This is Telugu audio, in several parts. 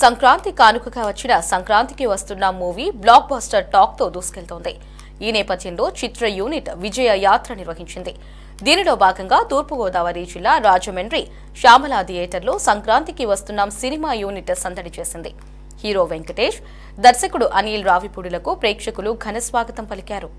సంక్రాంతి కానుకగా వచ్చిన సంక్రాంతికి వస్తున్న మూవీ బ్లాక్ బస్టర్ టాక్ తో దూసుకెళ్తోంది. ఈ నేపథ్యంలో చిత్ర యూనిట్ విజయ యాత్ర నిర్వహించింది. దీనిలో భాగంగా తూర్పుగోదావరి జిల్లా రాజమండ్రి శ్యామల థియేటర్లో సంక్రాంతికి వస్తున్నాం సినిమా యూనిట్ సందడి చేసింది. హీరో వెంకటేష్, దర్శకుడు అనిల్ రావిపూడిలకు ప్రేక్షకులు ఘన స్వాగతం పలికారు.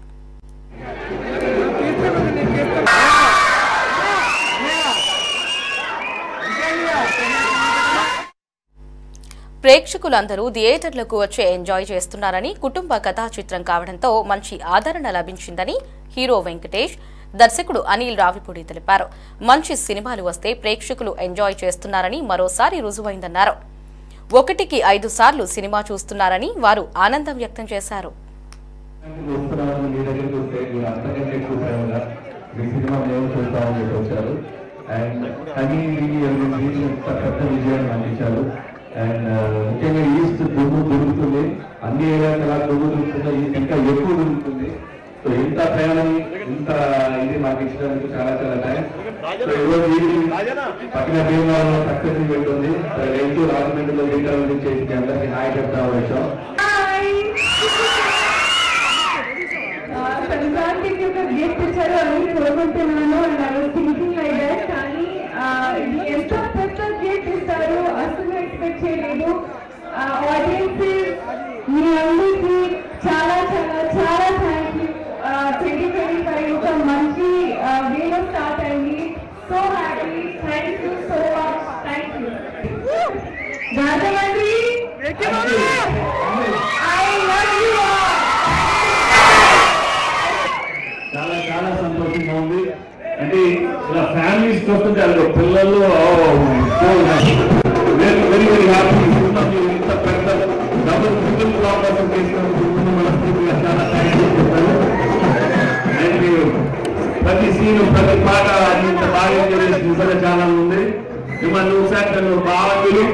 ప్రేక్షకులందరూ థియేటర్లకు వచ్చి ఎంజాయ్ చేస్తున్నారని, కుటుంబ కథా చిత్రం కావడంతో మంచి ఆదరణ లభించిందని హీరో వెంకటేష్, దర్శకుడు అనిల్ రావిపూడి తెలిపారు. మంచి సినిమాలు వస్తే ప్రేక్షకులు ఎంజాయ్ చేస్తున్నారని మరోసారి రుజువైందన్నారు. 1కి 5 సార్లు సినిమా చూస్తున్నారని వారు ఆనందం వ్యక్తం చేశారు. ముఖ్యంగా ఈస్ట్ దుమ్ము దొరుకుతుంది, అన్ని ఏరియాలో దుమ్ము దొరుకుతుంది, ఇంకా ఎక్కువ దొరుకుతుంది. సో ఇంత ప్రయాణం ఇంత ఇది మాకు ఇచ్చినందుకు చాలా చాలా థ్యాంక్స్. పక్కన భీమవరంలో సక్సెస్ వెళ్తుంది, రైతు రాజమండ్రిలో వీటి చేసి అందరికీ హాయ్ చెప్తా వచ్చాం. సంక్రాంతికి ఒక గిఫ్ట్ ఇచ్చారు అని కోరుకుంటున్నాను. కానీ ఇది ఎంత పెద్ద గిఫ్ట్ ఇస్తారు అసలు ఎక్స్పెక్ట్ చేయలేదు. ఆడియన్స్ మీ అందరికీ చాలా చాలా చాలా థ్యాంక్ యూ. 2025 ఒక మంచి వేలో స్టార్ట్ అయింది. So happy, thank you so much, thank you. Rajahmundry I love you. చాలా చాలా సంతోషంగా ఉంది. అంటే ఇలా ఫ్యామిలీస్ చూస్తుంటే అది పిల్లలు వెరీ వెరీ హ్యాపీ. ఇంత పెద్ద డబుల్ ట్రిపుల్ బ్లాక్ చేసినందుకు మనస్ఫూర్తిగా చాలా థ్యాంక్స్ చెప్తాను. అండ్ ప్రతి సీను ప్రతి పాట ఇంత బాగా చేసి నిజంగా చాలా ఉంది. మిమ్మల్ని ఒకసారి బాబులు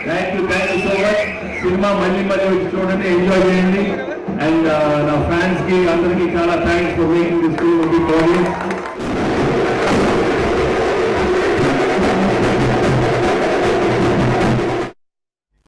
thank you so much. Cinema మళ్ళీ మళ్ళీ వచ్చి చూడండి, ఎంజాయ్ చేయండి. అండ్ నా ఫ్యాన్స్ కి అందరికీ చాలా thanks for making this film.